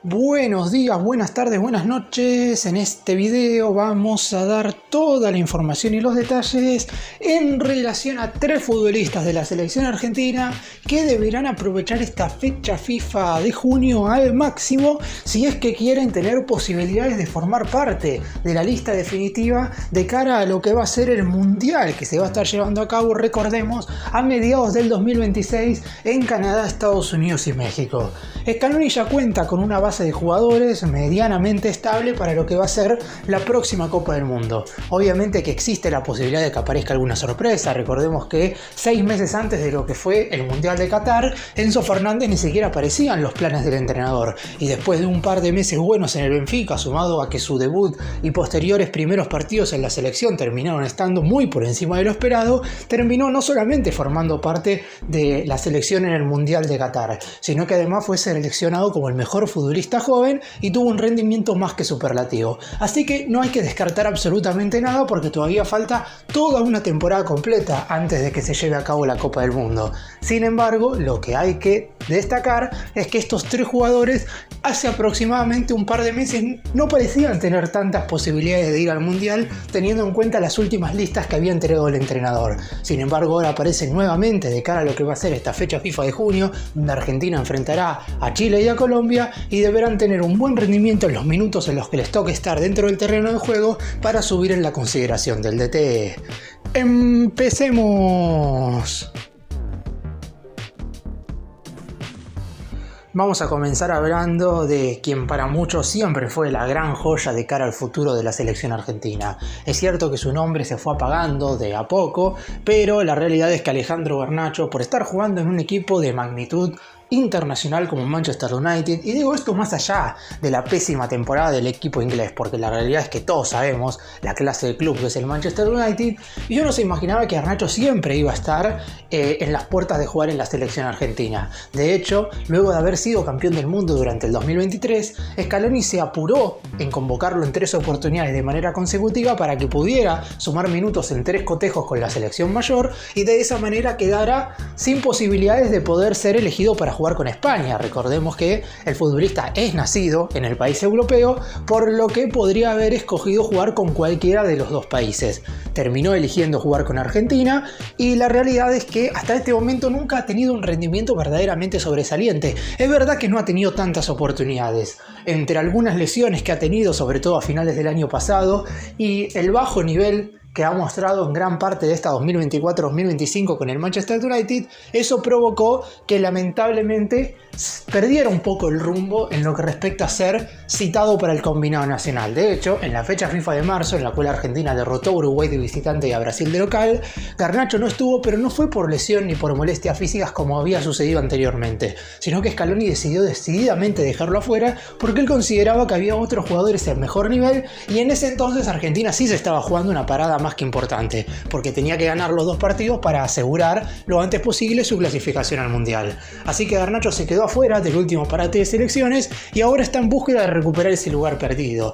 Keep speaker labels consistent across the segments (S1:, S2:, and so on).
S1: Buenos días, buenas tardes, buenas noches. En este video vamos a dar toda la información y los detalles en relación a 3 futbolistas de la selección argentina que deberán aprovechar esta fecha FIFA de junio al máximo si es que quieren tener posibilidades de formar parte de la lista definitiva de cara a lo que va a ser el Mundial que se va a estar llevando a cabo, recordemos, a mediados del 2026 en Canadá, Estados Unidos y México. Scaloni ya cuenta con una base de jugadores medianamente estable para lo que va a ser la próxima Copa del Mundo. Obviamente que existe la posibilidad de que aparezca alguna sorpresa. Recordemos que 6 meses antes de lo que fue el Mundial de Qatar, Enzo Fernández ni siquiera aparecía en los planes del entrenador, y después de un par de meses buenos en el Benfica, sumado a que su debut y posteriores primeros partidos en la selección terminaron estando muy por encima de lo esperado, terminó no solamente formando parte de la selección en el Mundial de Qatar, sino que además fue seleccionado como el mejor futbolista joven y tuvo un rendimiento más que superlativo. Así que no hay que descartar absolutamente nada porque todavía falta toda una temporada completa antes de que se lleve a cabo la Copa del Mundo. Sin embargo, lo que hay que destacar es que estos 3 jugadores hace aproximadamente un par de meses no parecían tener tantas posibilidades de ir al Mundial, teniendo en cuenta las últimas listas que había entregado el entrenador. Sin embargo, ahora aparecen nuevamente de cara a lo que va a ser esta fecha FIFA de junio, donde Argentina enfrentará a Chile y a Colombia y deberán tener un buen rendimiento en los minutos en los que les toque estar dentro del terreno de juego para subir en la consideración del DT. ¡Empecemos! Vamos a comenzar hablando de quien para muchos siempre fue la gran joya de cara al futuro de la selección argentina. Es cierto que su nombre se fue apagando de a poco, pero la realidad es que Alejandro Garnacho, por estar jugando en un equipo de magnitud internacional como Manchester United, y digo esto más allá de la pésima temporada del equipo inglés, porque la realidad es que todos sabemos la clase de club que es el Manchester United, y yo no se imaginaba que Garnacho siempre iba a estar en las puertas de jugar en la selección argentina. De hecho, luego de haber sido campeón del mundo durante el 2023, Scaloni se apuró en convocarlo en 3 oportunidades de manera consecutiva para que pudiera sumar minutos en 3 cotejos con la selección mayor y de esa manera quedara sin posibilidades de poder ser elegido para jugar con España. Recordemos que el futbolista es nacido en el país europeo, por lo que podría haber escogido jugar con cualquiera de los 2 países. Terminó eligiendo jugar con Argentina y la realidad es que hasta este momento nunca ha tenido un rendimiento verdaderamente sobresaliente. Es verdad que no ha tenido tantas oportunidades. Entre algunas lesiones que ha tenido, sobre todo a finales del año pasado, y el bajo nivel que ha mostrado en gran parte de esta 2024-2025 con el Manchester United, eso provocó que lamentablemente perdiera un poco el rumbo en lo que respecta a ser citado para el combinado nacional. De hecho, en la fecha FIFA de marzo, en la cual Argentina derrotó a Uruguay de visitante y a Brasil de local, Garnacho no estuvo, pero no fue por lesión ni por molestias físicas como había sucedido anteriormente, sino que Scaloni decidió decididamente dejarlo afuera porque él consideraba que había otros jugadores en mejor nivel, y en ese entonces Argentina sí se estaba jugando una parada más que importante, porque tenía que ganar los 2 partidos para asegurar lo antes posible su clasificación al Mundial. Así que Garnacho se quedó afuera del último parate de selecciones y ahora está en búsqueda de recuperar ese lugar perdido.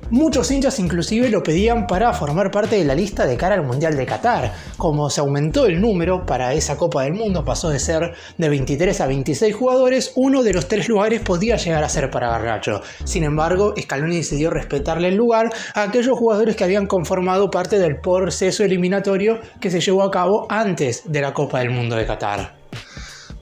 S1: Muchos hinchas inclusive lo pedían para formar parte de la lista de cara al Mundial de Qatar. Como se aumentó el número para esa Copa del Mundo, pasó de ser de 23 a 26 jugadores, uno de los 3 lugares podía llegar a ser para Garnacho. Sin embargo, Scaloni decidió respetarle el lugar a aquellos jugadores que habían conformado parte del proceso eliminatorio que se llevó a cabo antes de la Copa del Mundo de Qatar.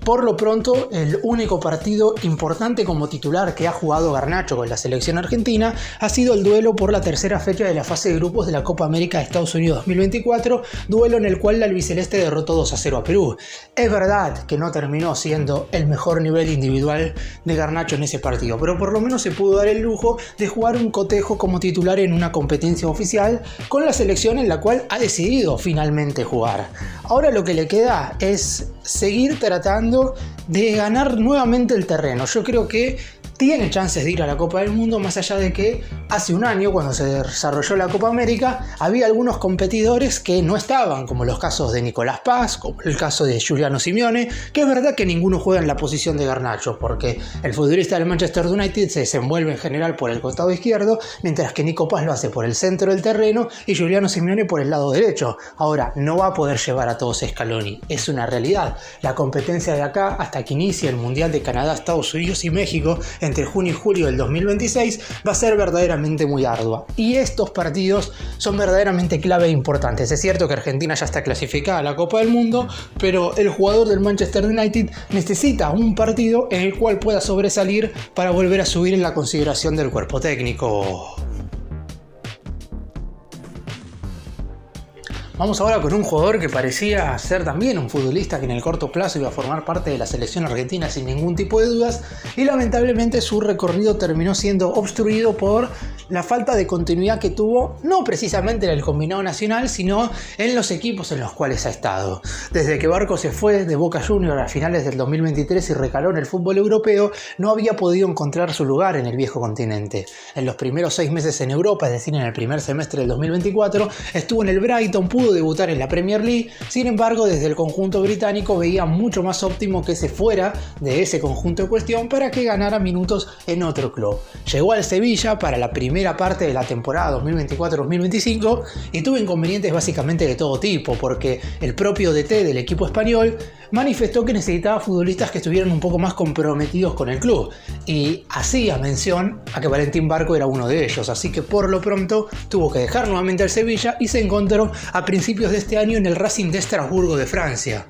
S1: Por lo pronto, el único partido importante como titular que ha jugado Garnacho con la selección argentina ha sido el duelo por la tercera fecha de la fase de grupos de la Copa América de Estados Unidos 2024, duelo en el cual la albiceleste derrotó 2-0 a Perú. Es verdad que no terminó siendo el mejor nivel individual de Garnacho en ese partido, pero por lo menos se pudo dar el lujo de jugar un cotejo como titular en una competencia oficial con la selección en la cual ha decidido finalmente jugar. Ahora lo que le queda es seguir tratando de ganar nuevamente el terreno. Yo creo que tiene chances de ir a la Copa del Mundo, más allá de que hace un año, cuando se desarrolló la Copa América, había algunos competidores que no estaban, como los casos de Nicolás Paz, como el caso de Giuliano Simeone, que es verdad que ninguno juega en la posición de Garnacho, porque el futbolista del Manchester United se desenvuelve en general por el costado izquierdo, mientras que Nico Paz lo hace por el centro del terreno y Giuliano Simeone por el lado derecho. Ahora, no va a poder llevar a todos Scaloni, es una realidad. La competencia de acá hasta que inicie el Mundial de Canadá, Estados Unidos y México en entre junio y julio del 2026 va a ser verdaderamente muy ardua. Y estos partidos son verdaderamente clave e importantes. Es cierto que Argentina ya está clasificada a la Copa del Mundo, pero el jugador del Manchester United necesita un partido en el cual pueda sobresalir para volver a subir en la consideración del cuerpo técnico. Vamos ahora con un jugador que parecía ser también un futbolista que en el corto plazo iba a formar parte de la selección argentina sin ningún tipo de dudas, y lamentablemente su recorrido terminó siendo obstruido por la falta de continuidad que tuvo, no precisamente en el combinado nacional, sino en los equipos en los cuales ha estado. Desde que Barco se fue de Boca Juniors a finales del 2023 y recaló en el fútbol europeo, no había podido encontrar su lugar en el viejo continente. En los primeros 6 meses en Europa, es decir, en el primer semestre del 2024, estuvo en el Brighton, pudo debutar en la Premier League. Sin embargo, desde el conjunto británico veía mucho más óptimo que se fuera de ese conjunto en cuestión para que ganara minutos en otro club. Llegó al Sevilla para la primera parte de la temporada 2024-2025 y tuvo inconvenientes básicamente de todo tipo, porque el propio DT del equipo español manifestó que necesitaba futbolistas que estuvieran un poco más comprometidos con el club, y hacía mención a que Valentín Barco era uno de ellos, así que por lo pronto tuvo que dejar nuevamente al Sevilla y se encontró a principios de este año en el Racing de Estrasburgo de Francia.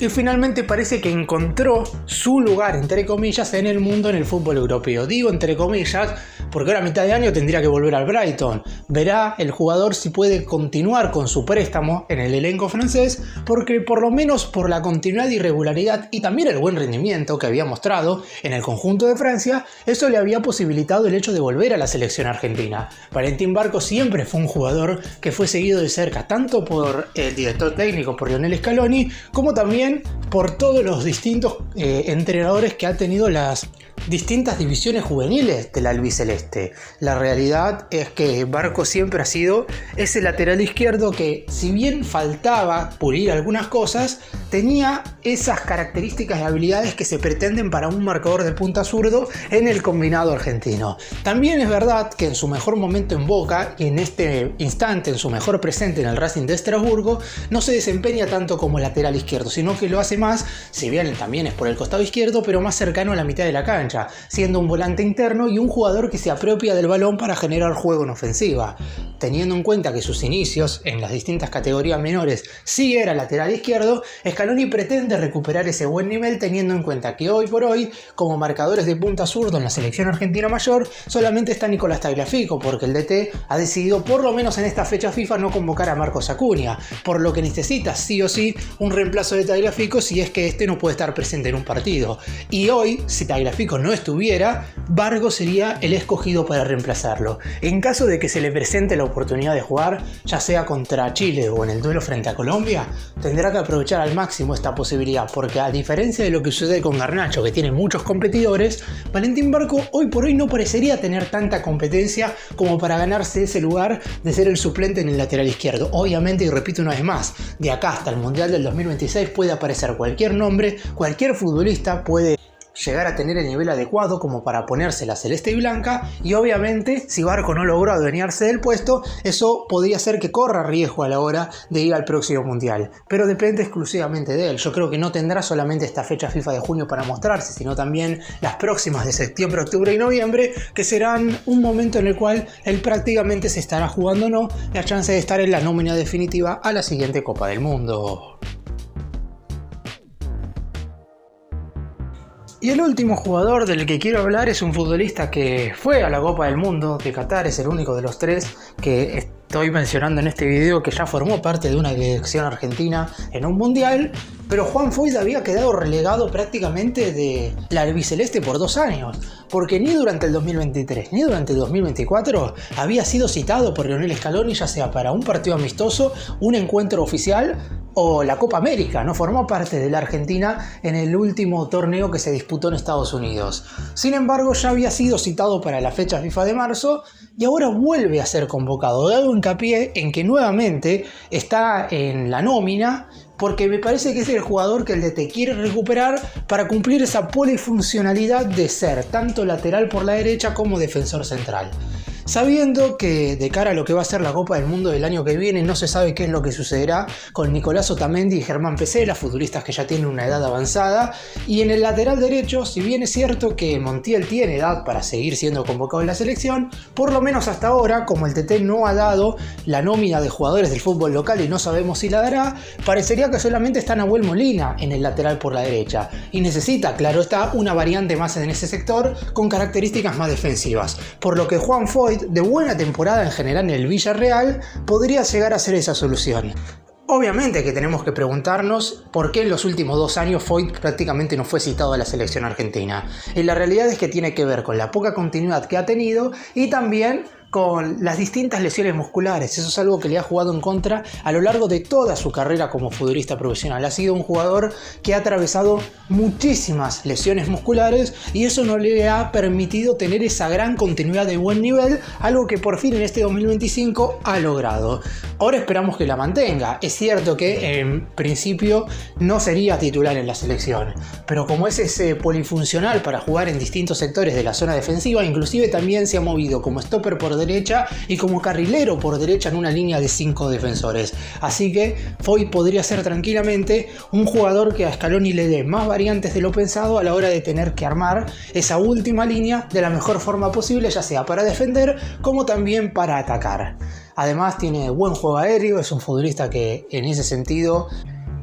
S1: Y finalmente parece que encontró su lugar, entre comillas, en el mundo en el fútbol europeo. Digo entre comillas porque ahora a mitad de año tendría que volver al Brighton. Verá el jugador si puede continuar con su préstamo en el elenco francés, porque por lo menos por la continuidad y regularidad y también el buen rendimiento que había mostrado en el conjunto de Francia, eso le había posibilitado el hecho de volver a la selección argentina. Valentín Barco siempre fue un jugador que fue seguido de cerca tanto por el director técnico, por Lionel Scaloni, como también por todos los distintos entrenadores que ha tenido las distintas divisiones juveniles del albiceleste. La realidad es que Barco siempre ha sido ese lateral izquierdo que, si bien faltaba pulir algunas cosas, tenía esas características y habilidades que se pretenden para un marcador de punta zurdo en el combinado argentino. También es verdad que en su mejor momento en Boca y en este instante en su mejor presente en el Racing de Estrasburgo no se desempeña tanto como lateral izquierdo, sino que lo hace más, si bien también es por el costado izquierdo, pero más cercano a la mitad de la cancha, siendo un volante interno y un jugador que se apropia del balón para generar juego en ofensiva. Teniendo en cuenta que sus inicios en las distintas categorías menores sí era lateral izquierdo, Scaloni pretende recuperar ese buen nivel, teniendo en cuenta que hoy por hoy, como marcadores de punta zurdo en la selección argentina mayor, solamente está Nicolás Tagliafico, porque el DT ha decidido, por lo menos en esta fecha FIFA, no convocar a Marcos Acuña, por lo que necesita sí o sí un reemplazo de Tagliafico si es que este no puede estar presente en un partido. Y hoy, si Tagliafico no estuviera, Barco sería el escogido para reemplazarlo. En caso de que se le presente la oportunidad de jugar, ya sea contra Chile o en el duelo frente a Colombia, tendrá que aprovechar al máximo esta posibilidad, porque a diferencia de lo que sucede con Garnacho, que tiene muchos competidores, Valentín Barco hoy por hoy no parecería tener tanta competencia como para ganarse ese lugar de ser el suplente en el lateral izquierdo. Obviamente, y repito una vez más, de acá hasta el Mundial del 2026 puede aparecer cualquier nombre, cualquier futbolista puede llegar a tener el nivel adecuado como para ponerse la celeste y blanca, y obviamente si Barco no logró adueñarse del puesto, eso podría hacer que corra riesgo a la hora de ir al próximo mundial, pero depende exclusivamente de él. Yo creo que no tendrá solamente esta fecha FIFA de junio para mostrarse, sino también las próximas de septiembre, octubre y noviembre, que serán un momento en el cual él prácticamente se estará jugando o no la chance de estar en la nómina definitiva a la siguiente Copa del Mundo. Y el último jugador del que quiero hablar es un futbolista que fue a la Copa del Mundo de Qatar, es el único de los tres que estoy mencionando en este video que ya formó parte de una selección argentina en un mundial, pero Juan Foyth había quedado relegado prácticamente de la albiceleste por 2 años, porque ni durante el 2023 ni durante el 2024 había sido citado por Lionel Scaloni, ya sea para un partido amistoso, un encuentro oficial o la Copa América. No formó parte de la Argentina en el último torneo que se disputó en Estados Unidos. Sin embargo, ya había sido citado para la fecha FIFA de marzo y ahora vuelve a ser convocado. Hago hincapié en que nuevamente está en la nómina, porque me parece que es el jugador que el DT quiere recuperar para cumplir esa polifuncionalidad de ser tanto lateral por la derecha como defensor central. Sabiendo que de cara a lo que va a ser la Copa del Mundo del año que viene no se sabe qué es lo que sucederá con Nicolás Otamendi y Germán Pesela, futbolistas que ya tienen una edad avanzada, y en el lateral derecho, si bien es cierto que Montiel tiene edad para seguir siendo convocado en la selección, por lo menos hasta ahora, como el TT no ha dado la nómina de jugadores del fútbol local y no sabemos si la dará, parecería que solamente está Nahuel Molina en el lateral por la derecha, y necesita, claro está, una variante más en ese sector con características más defensivas, por lo que Juan Foyth, de buena temporada en general en el Villarreal, podría llegar a ser esa solución. Obviamente que tenemos que preguntarnos por qué en los últimos 2 años Foyth prácticamente no fue citado a la selección argentina. Y la realidad es que tiene que ver con la poca continuidad que ha tenido y también con las distintas lesiones musculares. Eso es algo que le ha jugado en contra a lo largo de toda su carrera como futbolista profesional. Ha sido un jugador que ha atravesado muchísimas lesiones musculares y eso no le ha permitido tener esa gran continuidad de buen nivel, algo que por fin en este 2025 ha logrado. Ahora esperamos que la mantenga. Es cierto que en principio no sería titular en la selección, pero como es ese polifuncional para jugar en distintos sectores de la zona defensiva, inclusive también se ha movido como stopper por derecha y como carrilero por derecha en una línea de 5 defensores. Así que Foyth podría ser tranquilamente un jugador que a Scaloni le dé más variantes de lo pensado a la hora de tener que armar esa última línea de la mejor forma posible, ya sea para defender como también para atacar. Además tiene buen juego aéreo, es un futbolista que en ese sentido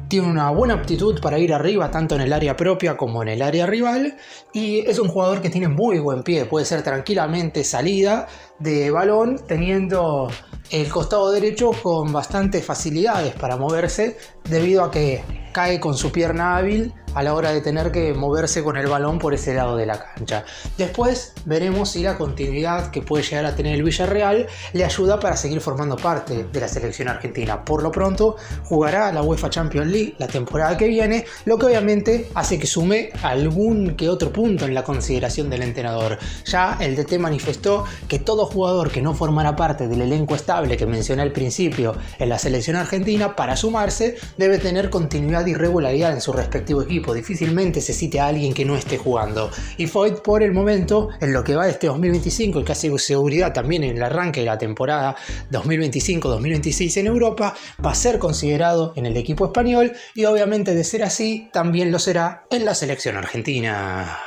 S1: tiene una buena aptitud para ir arriba tanto en el área propia como en el área rival y es un jugador que tiene muy buen pie, puede ser tranquilamente salida de balón teniendo el costado derecho con bastantes facilidades para moverse debido a que cae con su pierna hábil a la hora de tener que moverse con el balón por ese lado de la cancha. Después veremos si la continuidad que puede llegar a tener el Villarreal le ayuda para seguir formando parte de la selección argentina. Por lo pronto jugará la UEFA Champions League la temporada que viene, lo que obviamente hace que sume algún que otro punto en la consideración del entrenador. Ya el DT manifestó que todo jugador que no formará parte del elenco estable que mencioné al principio en la selección argentina, para sumarse debe tener continuidad y regularidad en su respectivo equipo. Difícilmente se cite a alguien que no esté jugando. Y Foyth por el momento, en lo que va de este 2025 y casi con seguridad también en el arranque de la temporada 2025-2026 en Europa, va a ser considerado en el equipo español y obviamente de ser así también lo será en la selección argentina.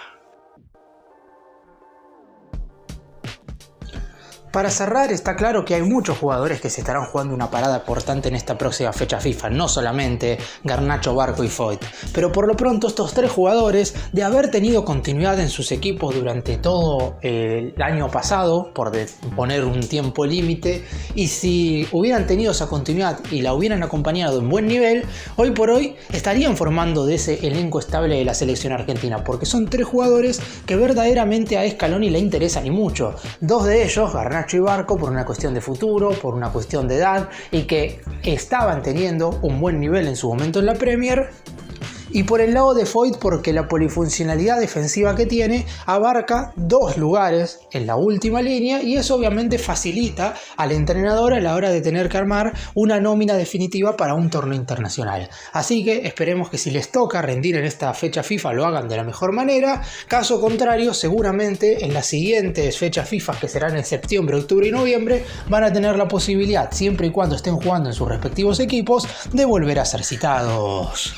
S1: Para cerrar, está claro que hay muchos jugadores que se estarán jugando una parada importante en esta próxima fecha FIFA, no solamente Garnacho, Barco y Foyth, pero por lo pronto estos 3 jugadores, de haber tenido continuidad en sus equipos durante todo el año pasado, por poner un tiempo límite, y si hubieran tenido esa continuidad y la hubieran acompañado en buen nivel, hoy por hoy estarían formando de ese elenco estable de la selección argentina, porque son 3 jugadores que verdaderamente a Scaloni le interesan y mucho. 2 de ellos, Garnacho y Barco, por una cuestión de futuro, por una cuestión de edad y que estaban teniendo un buen nivel en su momento en la Premier. Y por el lado de Foyth porque la polifuncionalidad defensiva que tiene abarca 2 lugares en la última línea y eso obviamente facilita al entrenador a la hora de tener que armar una nómina definitiva para un torneo internacional. Así que esperemos que si les toca rendir en esta fecha FIFA lo hagan de la mejor manera. Caso contrario, seguramente en las siguientes fechas FIFA, que serán en septiembre, octubre y noviembre, van a tener la posibilidad, siempre y cuando estén jugando en sus respectivos equipos, de volver a ser citados.